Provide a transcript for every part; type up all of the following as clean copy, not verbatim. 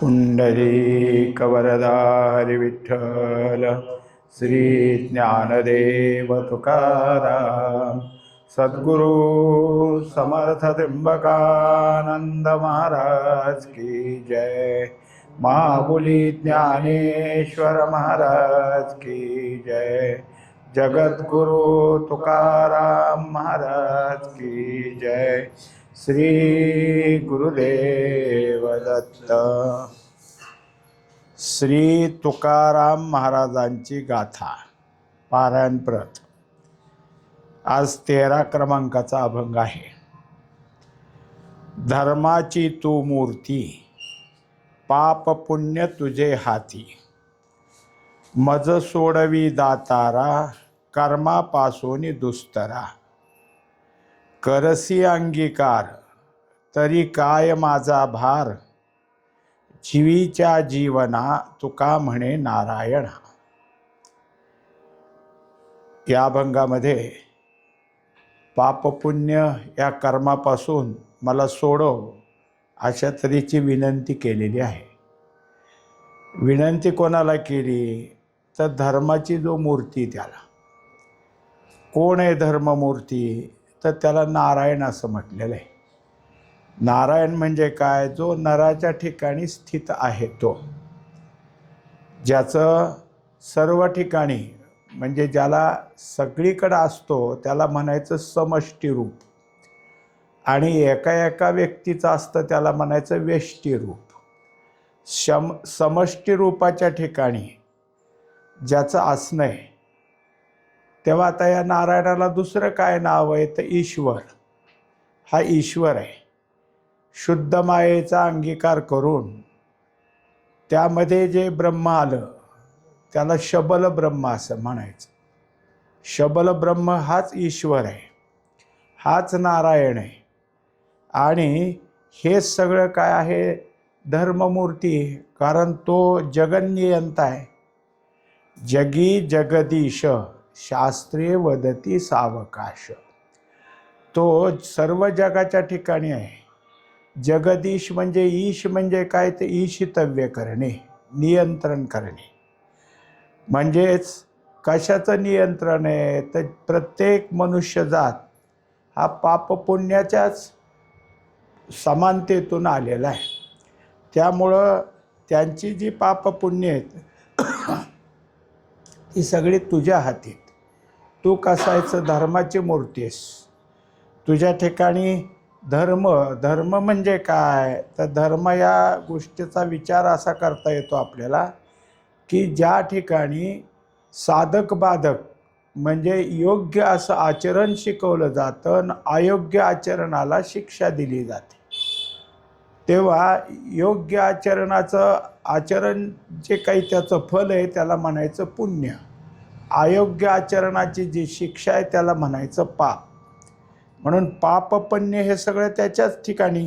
पुंडलीकवरदा हरी विठ्ठल श्री ज्ञानदेव तुकाराम सद्गुरु समर्थ त्र्यंबकानंद महाराज की जय। महाबोली ज्ञानेश्वर महाराज की जय। जगद्गुरु तुकाराम महाराज की जय। श्री गुरुदेव दत्त। श्री तुकाराम महाराजांची गाथा पारायण प्रत। आज 13 क्रमांकाचा अभंग आहे। धर्माची तू मूर्ती, पाप पुण्य तुझे हाती, मज सोडवी दातारा, कर्मापासून दुस्तरा, करसी अंगीकार तरी काय माझा भार, जीवीच्या जीवना तुका म्हणे नारायणा। या अभंगामध्ये पापपुण्य या कर्मापासून मला सोडव अशा तऱ्हेची विनंती केलेली आहे। विनंती कोणाला केली तर धर्माची जो मूर्ती, त्याला कोण आहे धर्ममूर्ती तर त्याला नारायण असं म्हटलेलं आहे। नारायण म्हणजे काय? जो नराच्या ठिकाणी स्थित आहे, तो ज्याचं सर्व ठिकाणी म्हणजे ज्याला सगळीकडे असतो त्याला म्हणायचं समष्टी रूप, आणि एका एका व्यक्तीचं असतं त्याला म्हणायचं व्यष्टी रूप। समष्टी रूपाच्या ठिकाणी ज्याचं असणं आहे, तेव्हा आता या नारायणाला दुसरं काय नाव आहे तर ईश्वर। हा ईश्वर आहे। शुद्ध मायेचा अंगीकार करून त्यामध्ये जे ब्रह्म आलं त्याला शबल ब्रह्म असं म्हणायचं। शबल ब्रह्म हाच ईश्वर आहे, हाच नारायण आहे। आणि हे सगळं काय आहे? धर्ममूर्ती, कारण तो जगन्नियंता आहे। जगी जगदीश शास्त्रे वदती सावकाश। तो सर्व जगाच्या ठिकाणी आहे। जगदीश म्हणजे ईश म्हणजे काय ते ईशितव्य करणे, नियंत्रण करणे। म्हणजेच कशाचं नियंत्रण आहे तर प्रत्येक मनुष्यजात हा पापपुण्याच्याच समानतेतून आलेला आहे। त्यामुळं त्यांची जी पापपुण्य आहेत ती सगळी तुझ्या हाती। तू कसायचं धर्माची मूर्ती आहेस। तुझ्या ठिकाणी धर्म म्हणजे काय तर धर्म या गोष्टीचा विचार असा करता येतो आपल्याला की ज्या ठिकाणी साधक बाधक म्हणजे योग्य असं आचरण शिकवलं जातं आणि अयोग्य आचरणाला शिक्षा दिली जाते, तेव्हा योग्य आचरण जे काही त्याचं फल आहे त्याला म्हणायचं पुण्य, अयोग्य आचरणाची जी शिक्षा आहे त्याला म्हणायचं पाप। म्हणून पाप पुण्य हे सगळं त्याच्याच ठिकाणी।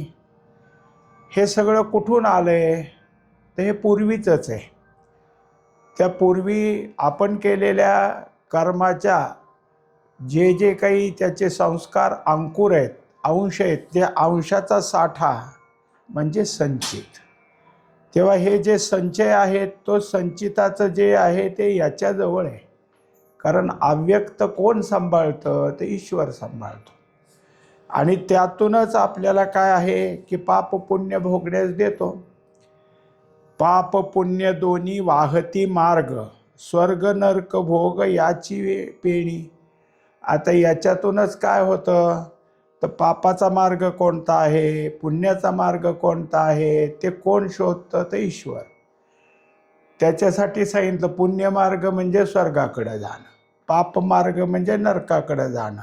हे सगळं कुठून आलंय तर हे पूर्वीचंच आहे। त्या पूर्वी आपण केलेल्या कर्माच्या जे जे काही त्याचे संस्कार अंकुर आहेत, अंश आहेत, त्या अंशाचा साठा म्हणजे संचित। तेव्हा हे जे संचय आहेत तो संचिताचं जे आहे ते याच्याजवळ आहे, कारण अव्यक्त कोण सांभाळतं ते ईश्वर सांभाळतो। आणि त्यातूनच आपल्याला काय आहे की पाप पुण्य भोगण्यास देतो। पाप पुण्य दोन्ही वाहती मार्ग, स्वर्ग नरक भोग याची पेणी। आता याच्यातूनच काय होतं तर पापाचा मार्ग कोणता आहे, पुण्याचा मार्ग कोणता आहे ते कोण शोधतं तर ईश्वर। त्याच्यासाठी सांगितलं पुण्य मार्ग म्हणजे स्वर्गाकडे जाणं, पाप मार्ग म्हणजे नरकाकडे जाणं।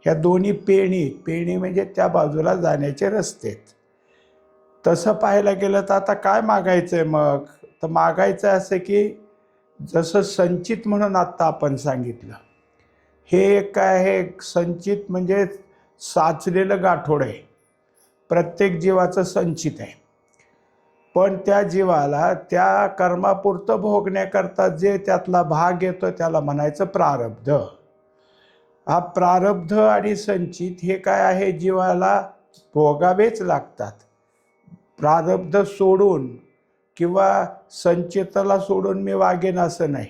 ह्या दोन्ही पेणी म्हणजे त्या बाजूला जाण्याचे रस्ते। तसं पाहायला गेलं तर आता काय मागायचं आहे मग तर मागायचं असं की जसं संचित म्हणून आत्ता आपण सांगितलं, हे एक काय आहे संचित म्हणजे साचलेलं गाठोड आहे, प्रत्येक जीवाचं संचित आहे। पण त्या जीवाला त्या कर्मापुरतं भोगण्याकरता जे त्यातला भाग येतो त्याला म्हणायचं प्रारब्ध। हा प्रारब्ध आणि संचित हे काय आहे जीवाला भोगावेच लागतात। प्रारब्ध सोडून किंवा संचिताला सोडून मी वागेन असं नाही.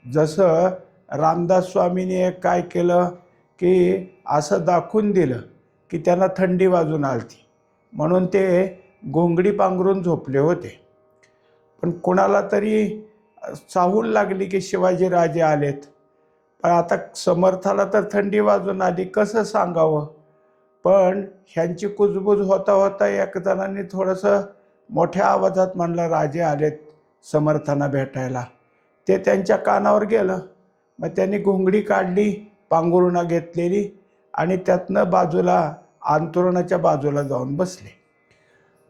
जसं रामदास स्वामींनी एक काय केलं की असं दाखवून दिलं की त्यांना थंडी वाजून आलती म्हणून ते घोंगडी पांघरून झोपले होते. पण कोणाला तरी चाहूल लागली की शिवाजीराजे आलेत. पण आता समर्थाला तर थंडी वाजून आली, कसं सांगावं. पण ह्यांची कुजबूज होता होता एक जणांनी थोडंसं मोठ्या आवाजात म्हणलं, राजे आलेत समर्थांना भेटायला. ते त्यांच्या कानावर गेलं. मग त्यांनी घोंगडी काढली पांघरुणा घेतलेली आणि त्यातनं बाजूला अंथरुणाच्या बाजूला जाऊन बसले.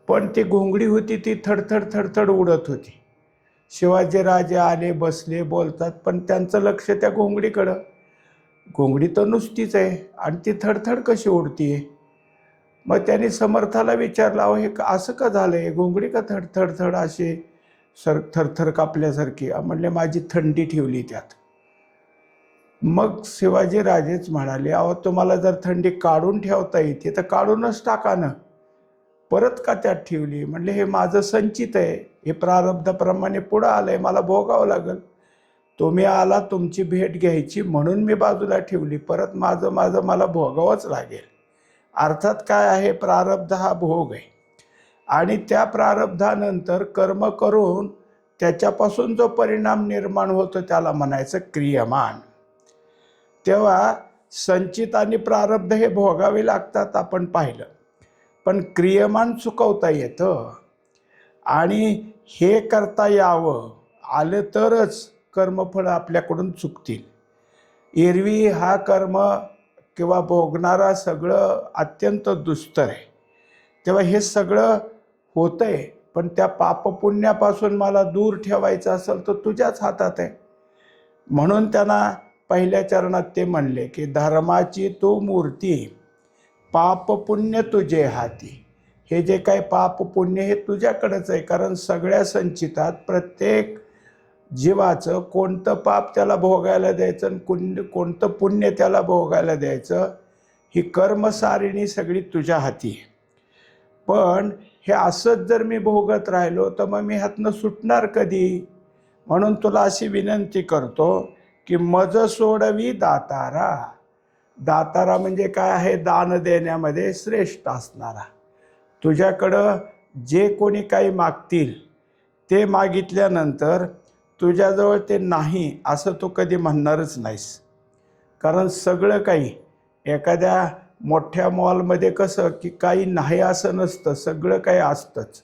पण ती घोंगडी होती ती थडथड थडथड उडत होती. शिवाजीराजे आले, बसले, बोलतात, पण त्यांचं लक्ष त्या घोंगडीकडं. घोंगडी तर नुसतीच आहे आणि ती थडथड कशी उडतीये. मग त्यांनी समर्थाला विचारलं, अहो हे असं का झालं आहे, घोंगडी का थडथड अशी थरथर कापल्यासारखी. म्हणले माझी थंडी ठेवली त्यात. मग शिवाजीराजेच म्हणाले, अहो तुम्हाला जर थंडी काढून ठेवता येते तर काढूनच टाका ना, परत का त्यात ठेवली. म्हणले हे माझं संचित आहे, हे प्रारब्धाप्रमाणे पुढं आलंय, मला भोगावं लागेल. तुम्ही आला तुमची भेट घ्यायची म्हणून मी बाजूला ठेवली, परत माझं मला भोगावंच लागेल. अर्थात काय आहे, प्रारब्ध हा भोग आहे आणि त्या प्रारब्धानंतर कर्म करून त्याच्यापासून जो परिणाम निर्माण होतो त्याला म्हणायचं क्रियमान. तेव्हा संचित आणि प्रारब्ध हे भोगावे लागतात आपण पाहिलं, पण क्रियमान चुकवता येतं आणि हे करता यावं आलं तरच कर्मफळ आपल्याकडून चुकतील. एरवी हा कर्म किंवा भोगणारा सगळं अत्यंत दुस्तर आहे. तेव्हा हे सगळं होतंय, पण त्या पापपुण्यापासून मला दूर ठेवायचं असेल तर तुझ्याच हातात आहे. म्हणून त्यांना पहिल्या चरणात ते म्हणले की धर्माची तू मूर्ती, पाप पुण्य तुझे हाती. हे जे काही पाप पुण्य हे तुझ्याकडेच आहे, कारण सगळ्या संचितात प्रत्येक जीवाचं कोणतं पाप त्याला भोगायला द्यायचं आणि कोणतं पुण्य त्याला भोगायला द्यायचं, ही कर्मसारिणी सगळी तुझ्या हाती आहे. पण हे असंच जर मी भोगत राहिलो तर मग मी ह्यातनं सुटणार कधी. म्हणून तुला अशी विनंती करतो की मज सोडवी दातारा. दातारा म्हणजे काय आहे, दान देण्यामध्ये श्रेष्ठ असणारा. तुझ्याकडं जे कोणी काही मागतील ते मागितल्यानंतर तुझ्याजवळ ते नाही असं तू कधी म्हणणारच नाहीस. कारण सगळं काही एखाद्या मोठ्या मॉलमध्ये कसं की काही नाही असं नसतं, सगळं काही असतंच,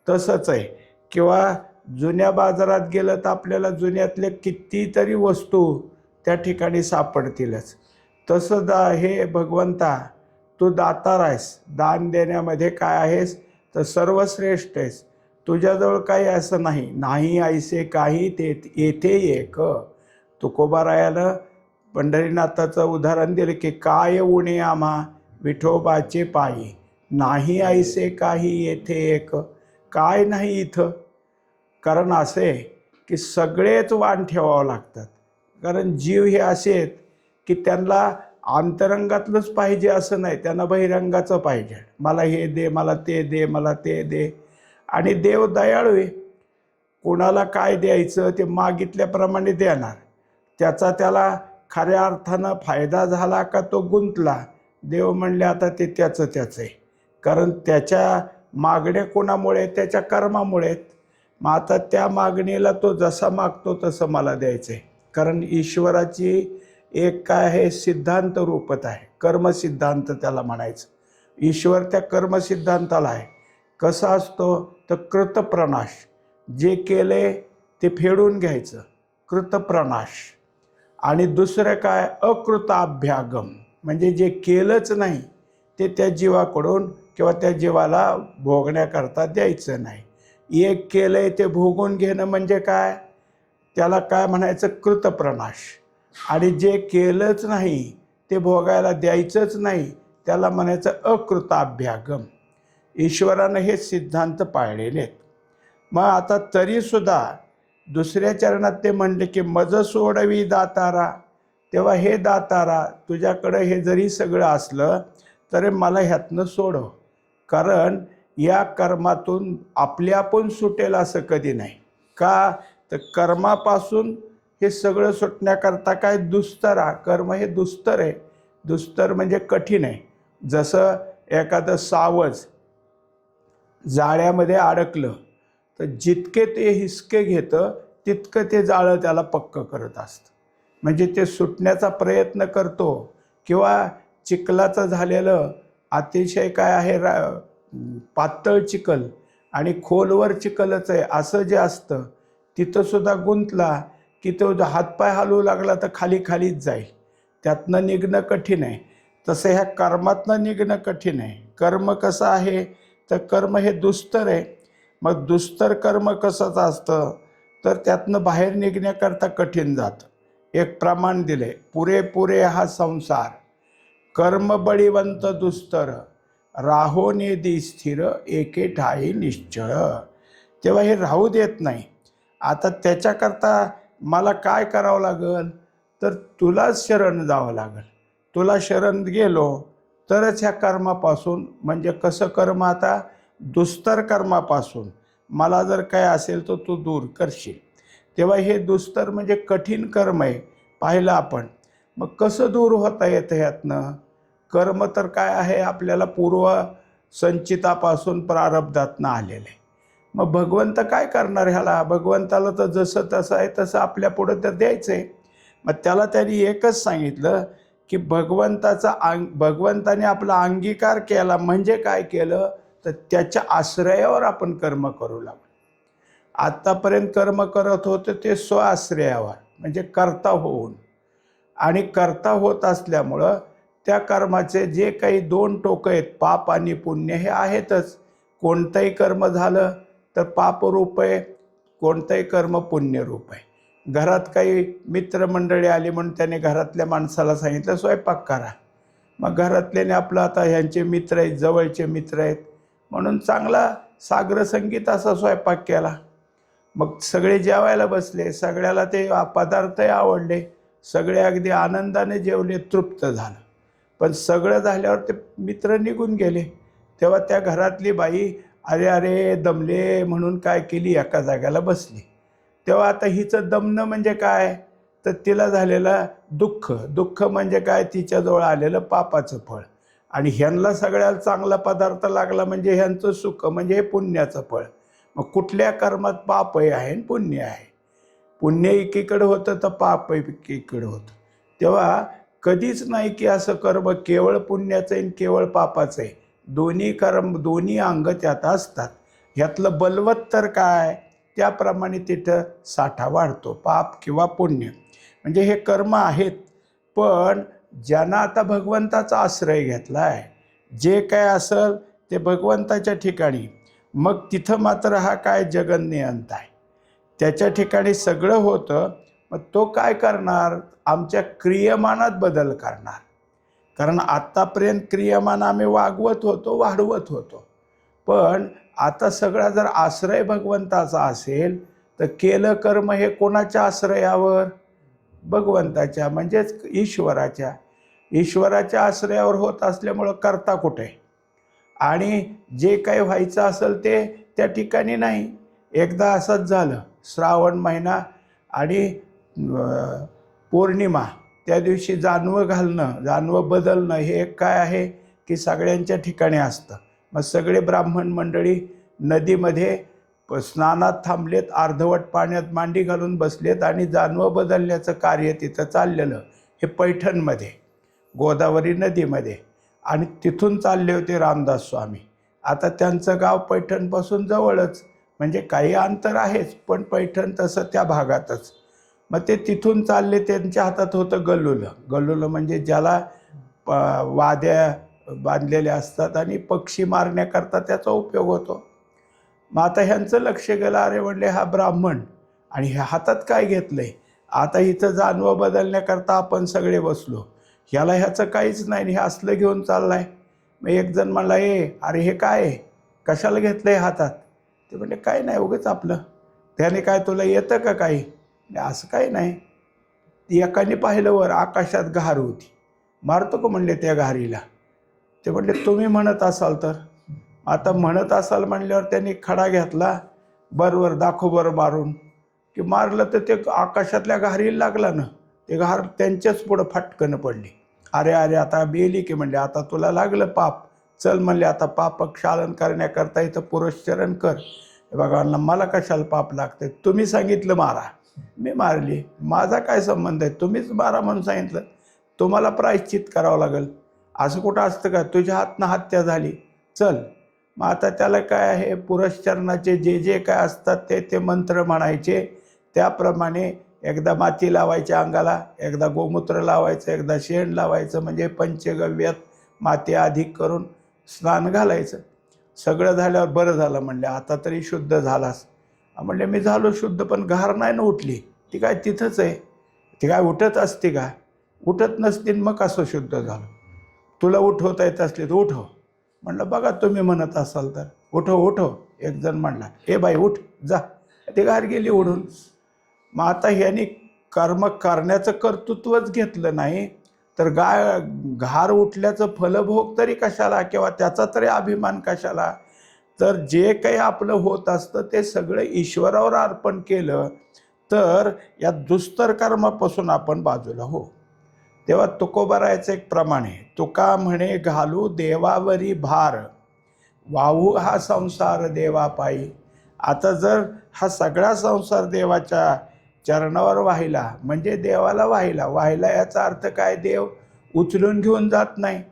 तसंच आहे. किंवा जुन्या बाजारात गेलं तर आपल्याला जुन्यातले कितीतरी वस्तू त्या ठिकाणी सापडतीलच. तसं हे भगवंता तू दातार आहेस, दान देण्यामध्ये काय आहेस तर सर्वश्रेष्ठ आहेस. तुझ्याजवळ काही असं नाही, नाही ऐसे काही ते येथे एक. तुकोबारायानं पंढरीनाथाचं उदाहरण दिलं की काय उणे आम्हा विठोबाचे पायी, नाही ऐसे काही येथे एक. काय नाही इथं, कारण असे की सगळेच वाण ठेवावं लागतात. कारण जीव हे असे आहेत की त्यांना अंतरंगातलंच पाहिजे असं नाही, त्यांना बहिरंगाचं पाहिजे. मला हे दे, मला ते दे, मला ते दे. आणि देव दयाळू आहे, कोणाला काय द्यायचं ते मागितल्याप्रमाणे देणार. त्याचा त्याला खऱ्या अर्थानं फायदा झाला का तो गुंतला, देव म्हणले आता ते त्याचं आहे. कारण त्याच्या मागण्या कोणामुळे, त्याच्या कर्मामुळे. मग आता त्या मागणीला तो जसा मागतो तसं मला द्यायचं आहे. कारण ईश्वराची एक काय आहे, सिद्धांत रूपत आहे, कर्मसिद्धांत त्याला म्हणायचं. ईश्वर त्या कर्मसिद्धांताला आहे. कसा असतो तर कृतप्रणाश, जे केले ते फेडून घ्यायचं, कृतप्रणाश. आणि दुसरं काय अकृताभ्यागम, म्हणजे जे केलंच नाही ते त्या जीवाकडून किंवा त्या जीवाला भोगण्याकरता द्यायचं नाही. एक केलंय ते भोगून घेणं म्हणजे काय, त्याला काय म्हणायचं कृतप्रणाश. आणि जे केलंच नाही ते भोगायला द्यायचंच नाही त्याला म्हणायचं अकृताभ्यागम. ईश्वरानं हे सिद्धांत पाळलेले आहेत. मग आता तरीसुद्धा दुसऱ्या चरणात ते म्हणले की मज सोडवी दातारा. तेव्हा हे दातारा, तुझ्याकडं हे जरी सगळं असलं तरी मला ह्यातनं सोडव. कारण या कर्मातून आपले आपण सुटेल असं कधी नाही. का तर कर्मापासून हे सगळं सुटण्याकरता काय दुस्तर कर्म हे दुस्तर आहे. दुस्तर म्हणजे कठीण आहे. जसं एखादं सावज जाळ्यामध्ये अडकलं तर जितके ते हिसके घेतं तितकं ते जाळं त्याला पक्क करत असतं. म्हणजे ते सुटण्याचा प्रयत्न करतो. किंवा चिखलाचं झालेलं अतिशय काय आहे पातळ चिखल आणि खोलवर चिखलच आहे असं जे असतं तिथंसुद्धा गुंतला की तो हातपाय हलवू लागला तर खाली खालीच जाईल. त्यातनं निघणं कठीण आहे. तसं ह्या कर्मातनं निघणं कठीण आहे. कर्म कसं आहे तर कर्म हे दुस्तर आहे. मग दुस्तर कर्म कसंच असतं तर त्यातनं बाहेर निघण्याकरता कठीण जातं. एक प्रमाण दिले, पुरे हा संसार कर्म बळीवंत दुस्तर राहो नेदी स्थिर एके ठाई निश्चळ. तेव्हा हे राहू देत नाही. आता त्याच्याकरता मला काय करावं लागेल तर तुलाच शरण जावं लागेल. तुला शरण गेलो तरच ह्या कर्मापासून, म्हणजे कसं कर्म आता दुस्तर कर्मापासून मला जर काय असेल तर तू दूर करशील. तेव्हा हे दुस्तर म्हणजे कठीण कर्म आहे पाहिलं आपण. मग कसं दूर होता येतं ह्यातनं? कर्म तर काय आहे आपल्याला पूर्व संचितापासून प्रारब्धातनं आलेलं आहे. मग भगवंत काय करणार ह्याला? भगवंताला तर जसं तसं आहे तसं आपल्या पुढं तर द्यायचं आहे. मग त्याला त्यांनी एकच सांगितलं की भगवंताने आपला अंगीकार केला म्हणजे काय केलं तर त्याच्या आश्रयावर आपण कर्म करू लागलो. आत्तापर्यंत कर्म करत होते ते स्वआश्रयावर म्हणजे कर्ता होऊन, आणि कर्ता होत असल्यामुळं त्या कर्माचे जे काही दोन टोकं आहेत पाप आणि पुण्य हे आहेतच. कोणतंही कर्म झालं तर पापरूप आहे, कोणतंही कर्म पुण्यरूप आहे. घरात काही मित्रमंडळी आली म्हणून त्याने घरातल्या माणसाला सांगितलं स्वयंपाक करा. मग घरातल्याने आपलं आता ह्यांचे मित्र आहेत, जवळचे मित्र आहेत म्हणून चांगला साग्रसंगीत असा स्वयंपाक केला. मग सगळे जेवायला बसले, सगळ्याला ते पदार्थही आवडले, सगळे अगदी आनंदाने जेवले, तृप्त झालं. पण सगळं झाल्यावर ते मित्र निघून गेले. तेव्हा त्या घरातली बाई अरे अरे दमले म्हणून काय केली एका जाग्याला बसली. तेव्हा आता हिचं दमणं म्हणजे काय तर तिला झालेलं दुःख म्हणजे काय तिच्याजवळ आलेलं पापाचं फळ. आणि ह्यांना सगळ्याला चांगला पदार्थ लागला म्हणजे ह्यांचं सुख म्हणजे हे पुण्याचं फळ. मग कुठल्या कर्मात पाप आहे आणि पुण्य आहे? पुण्य एकीकडं होतं तर पाप एकीकडं होतं. तेव्हा कधीच नाही की असं कर्म केवळ पुण्याचं आहे केवळ पापाचं आहे. दोन्ही कर्म दोन्ही अंग त्यात असतात. ह्यातलं बलवत्तर काय त्याप्रमाणे तिथं साठा वाढतो, पाप किंवा पुण्य. म्हणजे हे कर्म आहेत. पण ज्यांना आता भगवंताचा आश्रय घेतला आहे, जे काय असेल ते भगवंताच्या ठिकाणी, मग तिथं मात्र हा काय जगन्नियंता आहे. त्याच्या ठिकाणी सगळं होतं. मग तो काय करणार? आमच्या क्रियमानात बदल करणार. कारण आत्तापर्यंत क्रियमान आम्ही वागवत होतो, वाढवत होतो. पण आता सगळा जर आश्रय भगवंताचा असेल तर केलं कर्म हे कोणाच्या आश्रयावर? भगवंताच्या म्हणजेच ईश्वराच्या आश्रयावर होत असल्यामुळं करता कुठे? आणि जे काही व्हायचं असेल ते त्या ठिकाणी नाही. एकदा असंच झालं, श्रावण महिना आणि पौर्णिमा त्या दिवशी जानवं घालणं, जानवं बदलणं हे एक काय आहे की सगळ्यांच्या ठिकाणी असतं. मग सगळे ब्राह्मण मंडळी नदीमध्ये स्नानात थांबलेत, अर्धवट पाण्यात मांडी घालून बसलेत आणि जानवं बदलण्याचं कार्य तिथं चाललेलं. हे पैठणमध्ये गोदावरी नदीमध्ये. आणि तिथून चालले होते रामदास स्वामी. आता त्यांचं गाव पैठणपासून जवळच, म्हणजे काही अंतर आहेच पण पैठण तसं त्या भागातच. मग ते तिथून चालले. त्यांच्या हातात होतं गल्लुलं म्हणजे ज्याला वाद्या बांधलेल्या असतात आणि पक्षी मारण्याकरता त्याचा उपयोग होतो. मग आता ह्यांचं लक्ष गेलं, अरे म्हणले हा ब्राह्मण आणि ह्या हातात काय घेतलंय? आता इथं जानवं बदलण्याकरता आपण सगळे बसलो, ह्याला ह्याचं काहीच नाही, हे असलं घेऊन चाललाय. मग एक जण म्हणला अरे हे काय आहे, कशाला घेतलंय हातात? ते म्हणले काय नाही उगाच आपलं. त्याने काय तुला येतं का काही? असं काही नाही. एकाने पाहिलं वर आकाशात घार होती, मारतो का म्हणले त्या घारीला? ते म्हणले तुम्ही म्हणत असाल तर. आता म्हणत असाल म्हणल्यावर त्यांनी खडा घेतला, बरोबर दाखव बरं मारून, की मारलं तर ते आकाशातल्या घारीला लागला ना, ते घार त्यांच्याच पुढं फटकन पडली. अरे अरे आता बेली की म्हणले, आता तुला लागलं पाप, चल म्हणले आता पाप क्षालन करण्याकरता इथं पुरश्चरण कर. बघा मला कशाला पाप लागते, तुम्ही सांगितलं मारा, मी मारली, माझा काय संबंध आहे, तुम्हीच मारा म्हणून सांगितलं, तुम्हाला प्रायश्चित करावं लागेल. असं कुठं असतं का, तुझ्या हातनं हत्या झाली, चल. मग आता त्याला काय आहे, पुरश्चरणाचे जे जे काय असतात ते मंत्र म्हणायचे, त्याप्रमाणे एकदा माती लावायची अंगाला, एकदा गोमूत्र लावायचं, एकदा शेण लावायचं, म्हणजे पंचगव्यात माती अधिक करून स्नान घालायचं. सगळं झाल्यावर बरं झालं म्हणले, आता तरी शुद्ध झालास. म्हणले मी झालो शुद्ध, पण घार नाही ना उठली, ती काय तिथंच आहे, ती काय उठत असते का, उठत नसते, मग कसं शुद्ध झालं. तुला उठवता येत असले तर उठव. म्हणलं बघा तुम्ही म्हणत असाल तर उठव उठव. एक जण म्हणला, ए बाई उठ जा, ते घार गेली उडून. मग आता ह्यानी कर्म करण्याचं कर्तृत्वच घेतलं नाही तर घार उठल्याचं फलभोग तरी कशाला, किंवा त्याचा तरी अभिमान कशाला. तर जे काही आपलं होत असतं ते सगळं ईश्वरावर अर्पण केलं तर या दुस्तर कर्मापासून आपण बाजूला हो. तेव्हा तुकोबारायचं एक प्रमाण आहे, तुका म्हणे घालू देवावरी भार, वाहू हा संसार देवा पायी. आता जर हा सगळा संसार देवाच्या चरणावर वाहिला म्हणजे देवाला वाहिला याचा अर्थ काय, देव उचलून घेऊन जात नाही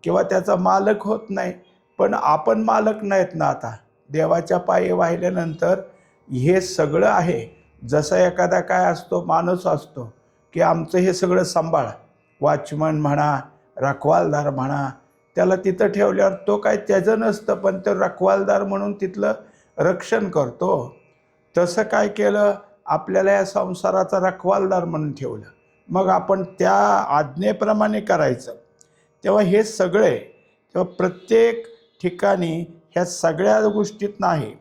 किंवा त्याचा मालक होत नाही, पण आपण मालक नाहीत ना. आता देवाच्या पायी वाहिल्यानंतर हे सगळं आहे. जसं एखादा काय असतो, माणूस असतो की आमचं हे सगळं सांभाळ, वॉचमन म्हणा, रखवालदार म्हणा, त्याला तिथं ठेवल्यावर तो काय त्याचं नसतं, पण तो रखवालदार म्हणून तिथलं रक्षण करतो. तसं काय केलं, आपल्याला या संसाराचा रखवालदार म्हणून ठेवलं, मग आपण त्या आज्ञेप्रमाणे करायचं. तेव्हा हे सगळे, तेव्हा प्रत्येक ठिकाणी ह्या सगळ्या गोष्टीत नाही.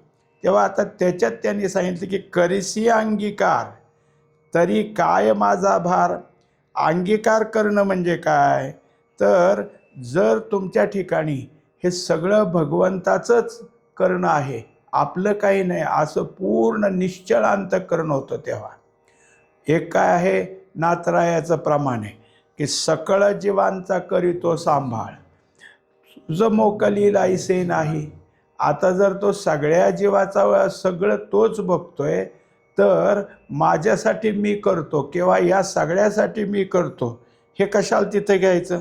तेव्हा आता त्याच्यात त्यांनी सांगितलं की करिसी अंगीकार तरी काय माझा भार. अंगीकार करणं म्हणजे काय, तर जर तुमच्या ठिकाणी हे सगळं भगवंताचंच करणं आहे, आपलं काही नाही, असं पूर्ण निश्चळ अंतःकरण होतं, तेव्हा एक काय आहे, नाथरायाचं प्रमाण आहे की सकळ जीवांचा करीतो सांभाळ, तुझं मोकली लायसे नाही. आता जर तो सगळ्या जीवाचा सगळं तोच बघतोय तर माझ्यासाठी मी करतो किंवा या सगळ्यासाठी मी करतो, हे कशाला तिथं घ्यायचं.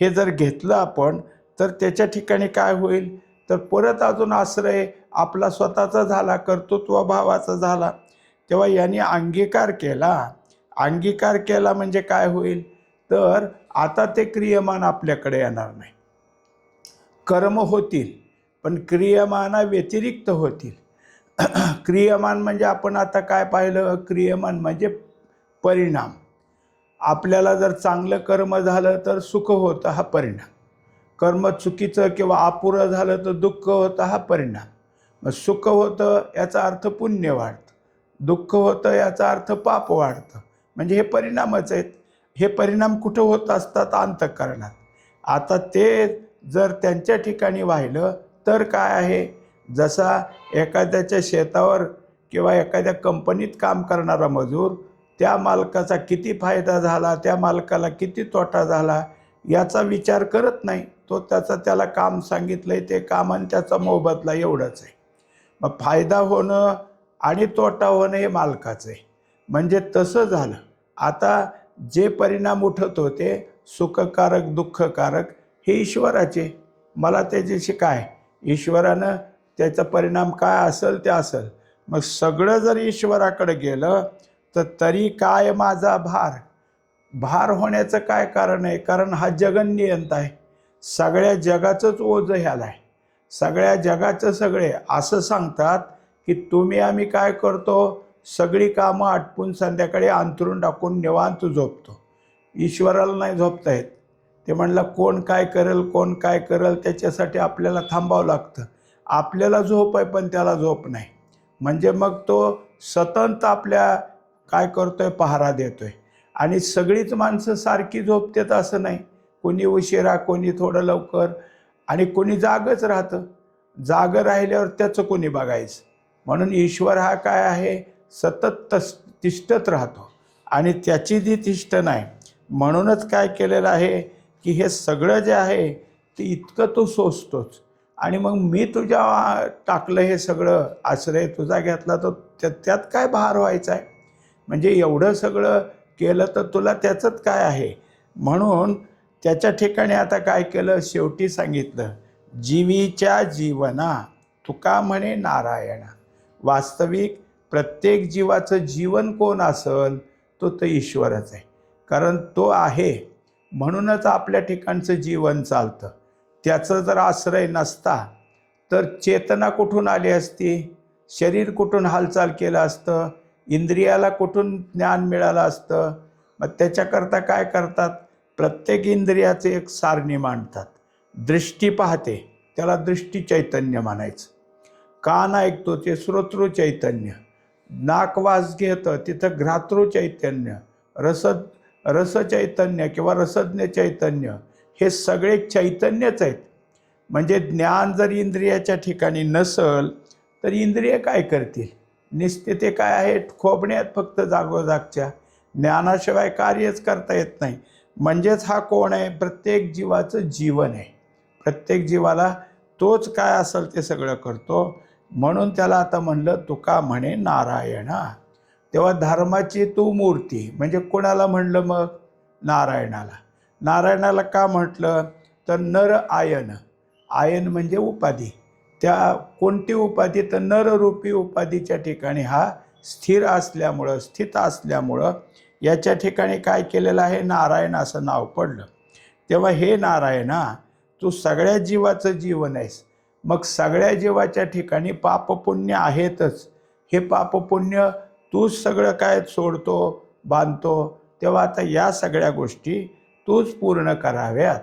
हे जर घेतलं आपण तर त्याच्या ठिकाणी काय होईल, तर परत अजून आश्रय आपला स्वतःचा झाला, कर्तृत्वभावाचा झाला. तेव्हा यांनी अंगीकार केला. अंगीकार केला म्हणजे काय होईल, तर आता ते क्रियमान आपल्याकडे येणार नाही. कर्म होतील पण क्रियमाना व्यतिरिक्त होतील. क्रियमान म्हणजे आपण आता काय पाहिलं, क्रियमान म्हणजे परिणाम. आपल्याला जर चांगलं कर्म झालं तर सुख होतं, हा परिणाम. कर्म चुकीचं किंवा अपुरं झालं तर दुःख होतं, हा परिणाम. मग सुख होतं याचा अर्थ पुण्य वाढतं, दुःख होतं याचा अर्थ पाप वाढतं, म्हणजे हे परिणामच आहेत. हे परिणाम कुठं होत असतात, अंतःकरणात. आता ते जर त्यांच्या ठिकाणी वाहिलं तर काय आहे, जसा एखाद्याच्या शेतावर किंवा एखाद्या कंपनीत काम करणारा मजूर, त्या मालकाचा किती फायदा झाला, त्या मालकाला किती तोटा झाला याचा विचार करत नाही. तो त्याला काम सांगितलंय ते काम आणि त्याचा मोबदला एवढंच आहे. मग फायदा होणं आणि तोटा होणं हे मालकाचं आहे. म्हणजे तसं झालं. आता जे परिणाम उठत होते सुखकारक दुःखकारक हे ईश्वराचे, मला त्याच्याशी काय, ईश्वरानं त्याचा परिणाम काय असेल ते असेल. मग सगळं जर ईश्वराकडे गेलं तर तरी काय माझा भार. भार होण्याचं काय कारण आहे, कारण हा जगन्नियंता आहे, सगळ्या जगाचंच ओझं ह्याला आहे. सगळ्या जगाचं सगळे असं सांगतात की तुम्ही आम्ही काय करतो, सगळी कामं आटपून संध्याकाळी अंथरून टाकून निवांत झोपतो. ईश्वराला नाही झोपता येत. ते म्हणलं कोण काय करेल कोण काय करेल त्याच्यासाठी आपल्याला थांबावं लागतं. आपल्याला झोप आहे पण त्याला झोप नाही, म्हणजे मग तो सतत आपल्या काय करतोय, पहारा देतोय. आणि सगळीच माणसं सारखी झोपतात असं नाही, कोणी उशिरा कोणी थोडं लवकर आणि कोणी जागच राहतं. जागं राहिल्यावर त्याचं कोणी बघायचं. म्हणून ईश्वर हा काय आहे, सतत तिष्ठत राहतो आणि त्याची जी तिष्ठ नाही. म्हणूनच काय केलेलं आहे की हे सगळं जे आहे ते इतकं तो सोसतोच. आणि मग मी तुझ्या टाकलं हे सगळं, आश्रय तुझा घेतला, तर त्यात काय भार व्हायचा आहे. म्हणजे एवढं सगळं केलं तर तुला त्याचंच काय आहे. म्हणून त्याच्या ठिकाणी आता काय केलं, शेवटी सांगितलं, जीवीच्या जीवना तुका म्हणे नारायणा. वास्तविक प्रत्येक जीवाचं जीवन कोण असेल, तो तर ईश्वरच आहे. कारण तो आहे म्हणूनच आपल्या ठिकाणचं जीवन चालतं. त्याचं जर आश्रय नसता तर चेतना कुठून आली असती, शरीर कुठून हालचाल केलं असतं, इंद्रियाला कुठून ज्ञान मिळालं असतं. मग त्याच्याकरता काय करतात, प्रत्येक इंद्रियाचे एक सारणी मांडतात. दृष्टी पाहते त्याला दृष्टी चैतन्य म्हणायचं, कान ऐकतो ते श्रोतृ चैतन्य, नाक वास घेतं तिथं घ्रातृ चैतन्य, रस चैतन्य किंवा रसज्ञ चैतन्य, हे सगळे चैतन्यच आहेत. म्हणजे ज्ञान जर इंद्रियाच्या ठिकाणी नसल तर इंद्रिय काय करतील, नुसते ते काय आहे खोबण्यात फक्त जागोजागच्या. ज्ञानाशिवाय कार्यच करता येत नाही. म्हणजेच हा कोण आहे, प्रत्येक जीवाचं जीवन आहे. प्रत्येक जीवाला तोच काय असेल ते सगळं करतो. म्हणून त्याला आता म्हणलं तुका म्हणे नारायणा. तेव्हा धर्माची तू मूर्ती म्हणजे कोणाला म्हणलं, मग नारायणाला. नारायणाला का म्हटलं तर नर आयन, आयन म्हणजे उपाधी. त्या कोणती उपाधी, तर नररूपी उपाधीच्या ठिकाणी हा स्थिर असल्यामुळं, स्थित असल्यामुळं याच्या ठिकाणी काय केलेलं आहे, नारायण असं नाव पडलं. तेव्हा हे नारायणा, तू सगळ्या जीवाचं जीवन आहेस. मग सगळ्या जीवाच्या ठिकाणी पापपुण्य आहेतच. हे पापपुण्य तूच सगळं काय सोडतो, बांधतो. तेव्हा आता या सगळ्या गोष्टी तूच पूर्ण कराव्यात,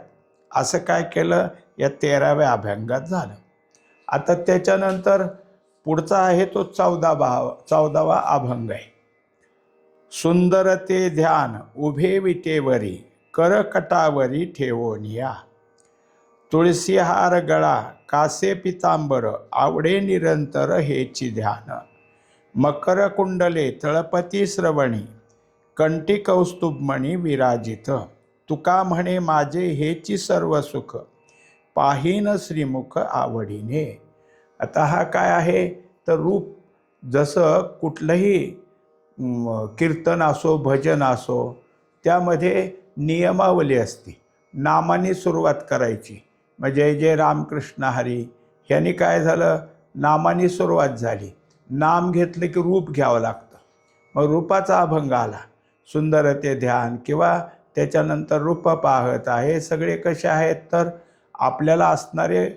असं काय केलं या 13व्या अभंगात झालं. आता त्याच्यानंतर पुढचा आहे तो 14वा अभंग आहे. सुंदर ते ध्यान उभे विटेवरी, करकटावरी ठेवोनिया. तुळसी हार गळा कासे पितांबर, आवडे निरंतर हेची ध्यान. मकर कुंडले तळपती श्रवणी, कंठी कौस्तुभमणी विराजित. तुका म्हणे माझे हेची सर्व सुख, पाहीन श्रीमुख आवडीने. आता हा काय आहे तर रूप, जसं कुठलंही कीर्तन असो, भजन असो, त्यामध्ये नियमावली असते. नामाने सुरुवात करायची. मग जय जय रामकृष्ण हरी ह्यानी काय झालं, नामाने सुरुवात झाली. नाम घेतलं की रूप घ्यावं लागतं. मग रूपाचा अभंग आला. सुंदर ते ध्यान किंवा त्याच्यानंतर रूप पाहत आहे, सगळे कसे आहेत तर आपल्याला असणारे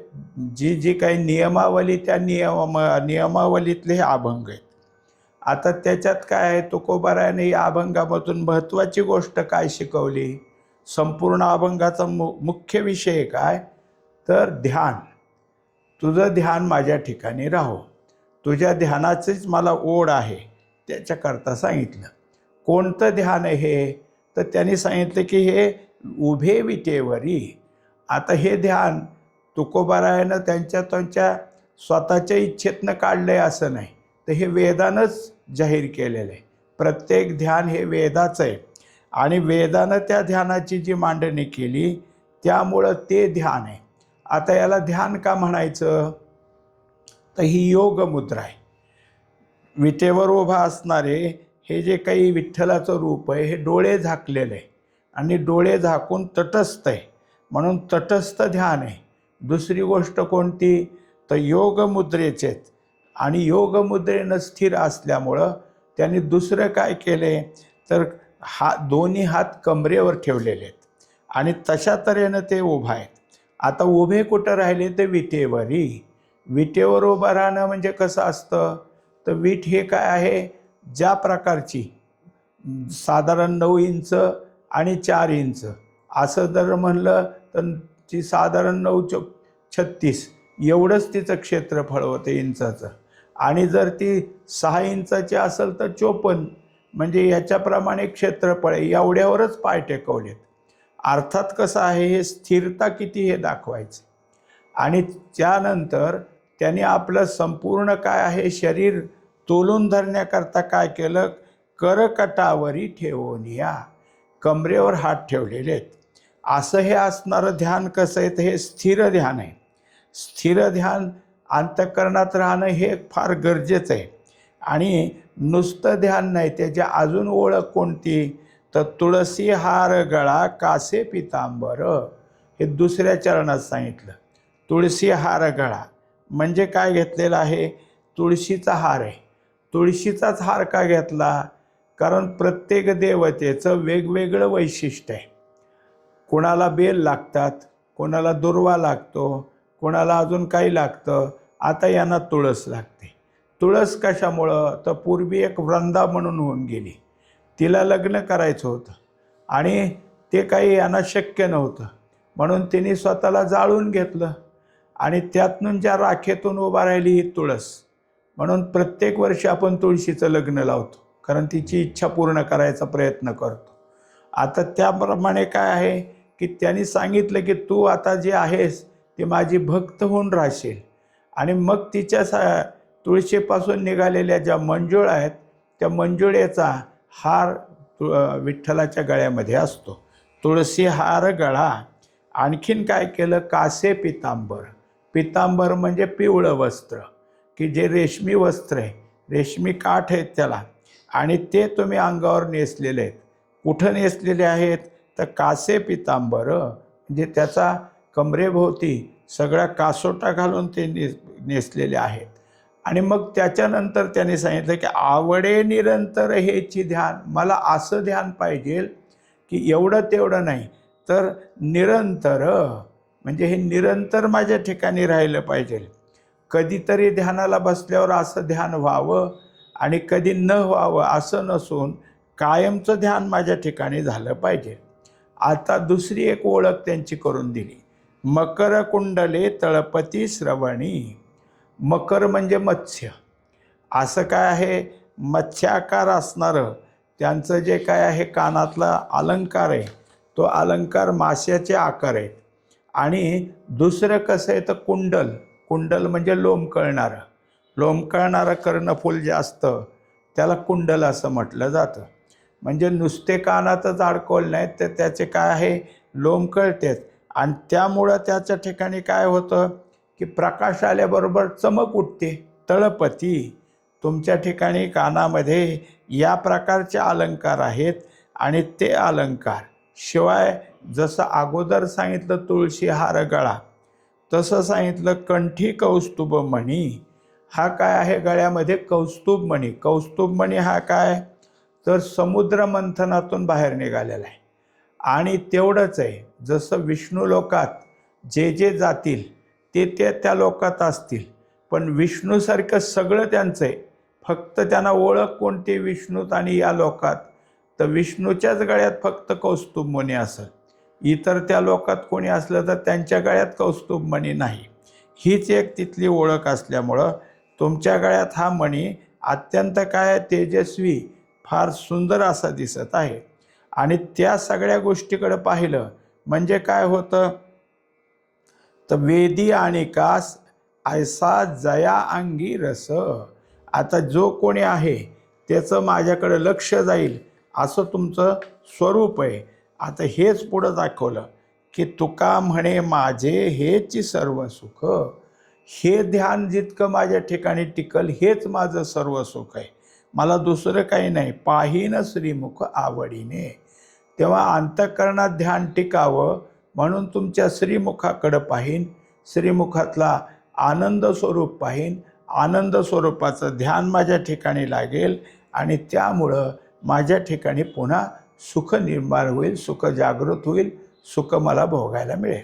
जी काही नियमावली, त्या नियमावलीतले हे अभंग आहेत. आता त्याच्यात काय आहे, तुकोबारायाने या अभंगामधून महत्त्वाची गोष्ट काय शिकवली. संपूर्ण अभंगाचा मुख्य विषय काय तर ध्यान. तुझं ध्यान माझ्या ठिकाणी राहो, तुझ्या ध्यानाचीच मला ओढ आहे, त्याच्याकरता सांगितलं. कोणतं ध्यान आहे हे, तर त्यांनी सांगितलं की हे उभे विटेवरी. आता हे ध्यान तुकोबारायानं त्यांच्या स्वतःच्या इच्छेतनं काढलं आहे असं नाही, तर हे वेदानंच जाहीर केलेलं आहे. प्रत्येक ध्यान हे वेदाचं आहे आणि वेदानं त्या ध्यानाची जी मांडणी केली त्यामुळं ते ध्यान आहे. आता याला ध्यान का म्हणायचं, तर ही योग मुद्रा आहे. विटेवर उभा असणारे हे जे काही विठ्ठलाचं रूप आहे, हे डोळे झाकलेलं आहे आणि डोळे झाकून तटस्थ आहे, म्हणून तटस्थ ध्यान आहे. दुसरी गोष्ट कोणती तर योगमुद्रेचेच, आणि योगमुद्रेनं स्थिर असल्यामुळं त्यांनी दुसरं काय केले तर दोन्ही हात कमरेवर ठेवलेले आहेत आणि तशा तऱ्हेनं ते उभा आहेत. आता उभे कुठं राहिले तर विटेवरी. विटेवर उभं राहणं म्हणजे कसं असतं तर वीट हे काय आहे, ज्या प्रकारची साधारण 9 इंच आणि 4 इंच असं जर म्हणलं तर ती साधारण 9×36 एवढंच तिचं क्षेत्रफळ होतं इंचाचं. आणि जर ती 6 इंचाची असेल तर 54, म्हणजे याच्याप्रमाणे क्षेत्रफळ आहे. एवढ्यावरच पाय टेकवलेत. अर्थात कसं आहे, हे स्थिरता किती हे दाखवायचं. आणि त्यानंतर त्यांनी आपलं संपूर्ण काय आहे शरीर तोलून धरण्याकरता काय केलं, करकटावरी ठेवून या, कमरेवर हात ठेवलेले आहेत. असं हे असणारं ध्यान कसं आहे, तर हे स्थिर ध्यान आहे. स्थिर ध्यान अंतःकरणात राहणं हे फार गरजेचं आहे. आणि नुसतं ध्यान नाही, त्याची अजून ओळख कोणती, तर तुळसी हार गळा कासे पितांबर, हे दुसऱ्या चरणात सांगितलं. तुळशी हार गळा म्हणजे काय घेतलेलं आहे, तुळशीचा हार आहे. तुळशीचाच हार का घेतला, कारण प्रत्येक देवतेचं वेगवेगळं वैशिष्ट्य आहे. कोणाला बेल लागतात, कोणाला दुर्वा लागतो, कोणाला अजून काही लागतं. आता यांना तुळस लागते. तुळस कशामुळं, तर पूर्वी एक वृंदा म्हणून होऊन गेली, तिला लग्न करायचं होतं आणि ते काही यांना शक्य नव्हतं, म्हणून तिने स्वतःला जाळून घेतलं आणि त्यातून ज्या राखेतून उभा राहिली ही तुळस. म्हणून प्रत्येक वर्षी आपण तुळशीचं लग्न लावतो, कारण तिची इच्छा पूर्ण करायचा प्रयत्न करतो. आता त्याप्रमाणे काय आहे की त्यांनी सांगितलं की तू आता जे आहेस ते माझी भक्त होऊन राहशील. आणि मग तिच्या तुळशीपासून निघालेल्या ज्या मंजुळा आहेत त्या मंजुळेचा हार विठ्ठलाच्या गळ्यामध्ये असतो. तुळशी हार गळा. आणखीन काय केलं, कासे पितांबर. पितांबर म्हणजे पिवळं वस्त्र, की जे रेशमी वस्त्र आहे, रेशमी काठ आहेत त्याला, आणि ते तुम्ही अंगावर नेसलेले आहेत. कुठं नेसलेले आहेत, तर कासे पितांबर म्हणजे त्याचा कमरेभोवती सगळ्या कासोटा घालून ते नेसलेले आहेत. आणि मग त्याच्यानंतर त्याने सांगितलं की आवडे निरंतर हेची ध्यान. मला असं ध्यान पाहिजे की एवढं तेवढं नाही, तर निरंतर, म्हणजे हे निरंतर माझ्या ठिकाणी राहिलं पाहिजे. कधीतरी ध्यानाला बसल्यावर असं ध्यान व्हावं आणि कधी न व्हावं असं नसून कायमचं ध्यान माझ्या ठिकाणी झालं पाहिजे. आता दुसरी एक ओळख त्यांची करून दिली, मकर कुंडले तळपती श्रवणी. मकर म्हणजे मत्स्य. असं काय आहे, मत्स्याकार असणारं त्यांचं जे काय आहे कानातला अलंकार आहे, तो अलंकार माश्याचे आकार आहेत. आणि दुसरं कसं आहे तर कुंडल. कुंडल म्हणजे लोंबकळणारं. लोंबकळणारं कर्णफूल जे असतं त्याला कुंडल असं म्हटलं जातं. म्हणजे नुसते कानातच अडकवले नाहीत, तर त्याचे काय आहे लोंबकळतात. आणि त्यामुळं त्याच्या ठिकाणी काय होतं की प्रकाश आल्याबरोबर चमक उठते. तळपती, तुमच्या ठिकाणी कानामध्ये या प्रकारचे अलंकार आहेत. आणि ते अलंकार शिवाय जसं अगोदर सांगितलं तुळशी हार गळा, तसं सांगितलं कंठी कौस्तुभ मणी. हा काय आहे, गळ्यामध्ये कौस्तुभ मणी. कौस्तुभ मणी हा काय, तर समुद्र मंथनातून बाहेर निघालेला आहे. आणि तेवढंच आहे, जसं विष्णू लोकात जे जे जातील ते ते त्या लोकात असतील, पण विष्णूसारखं सगळं त्यांचं आहे. फक्त त्यांना ओळख कोणती विष्णूत आणि या लोकात, तर विष्णूच्याच गळ्यात फक्त कौस्तुभ मणी असेल. इतर त्या लोकात कोणी असलं तर त्यांच्या गळ्यात कौस्तुभ मणी नाही. हीच एक तिथली ओळख असल्यामुळं तुमच्या गळ्यात हा मणी अत्यंत काय तेजस्वी, फार सुंदर असा दिसत आहे. आणि त्या सगळ्या गोष्टीकडे पाहिलं म्हणजे काय होतं, तर वेदी आणि कास ऐसा जया अंगी रस. आता जो कोणी आहे त्याचं माझ्याकडे लक्ष जाईल असं तुमचं स्वरूप आहे. आता हेच पुढं दाखवलं की तुका म्हणे माझे हेची सर्व सुख. हे ध्यान जितकं माझ्या ठिकाणी टिकल हेच माझं सर्व सुख आहे, मला दुसरं काही नाही. पाहीन श्रीमुख आवडीने. तेव्हा अंतःकरणात ध्यान टिकावं म्हणून तुमच्या श्रीमुखाकडं पाहीन, श्रीमुखातला आनंद स्वरूप पाहीन. आनंद स्वरूपाचं ध्यान माझ्या ठिकाणी लागेल आणि त्यामुळं माझ्या ठिकाणी पुन्हा सुख निर्माण होईल, सुख जागृत होईल, सुख मला भोगायला मिळेल.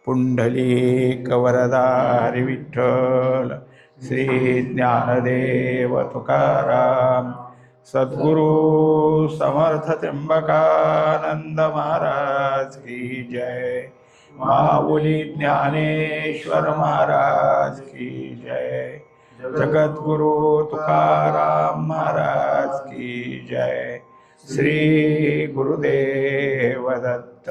पुंडलिक वरदा हरी विठ्ठल, श्री ज्ञानदेव तुकाराम, सद्गुरु समर्थ त्र्यंबकानंद महाराज की जय. माऊली ज्ञानेश्वर महाराज की जय. जगद्गुरु तुकाराम महाराज की जय. श्री गुरुदेव दत्त.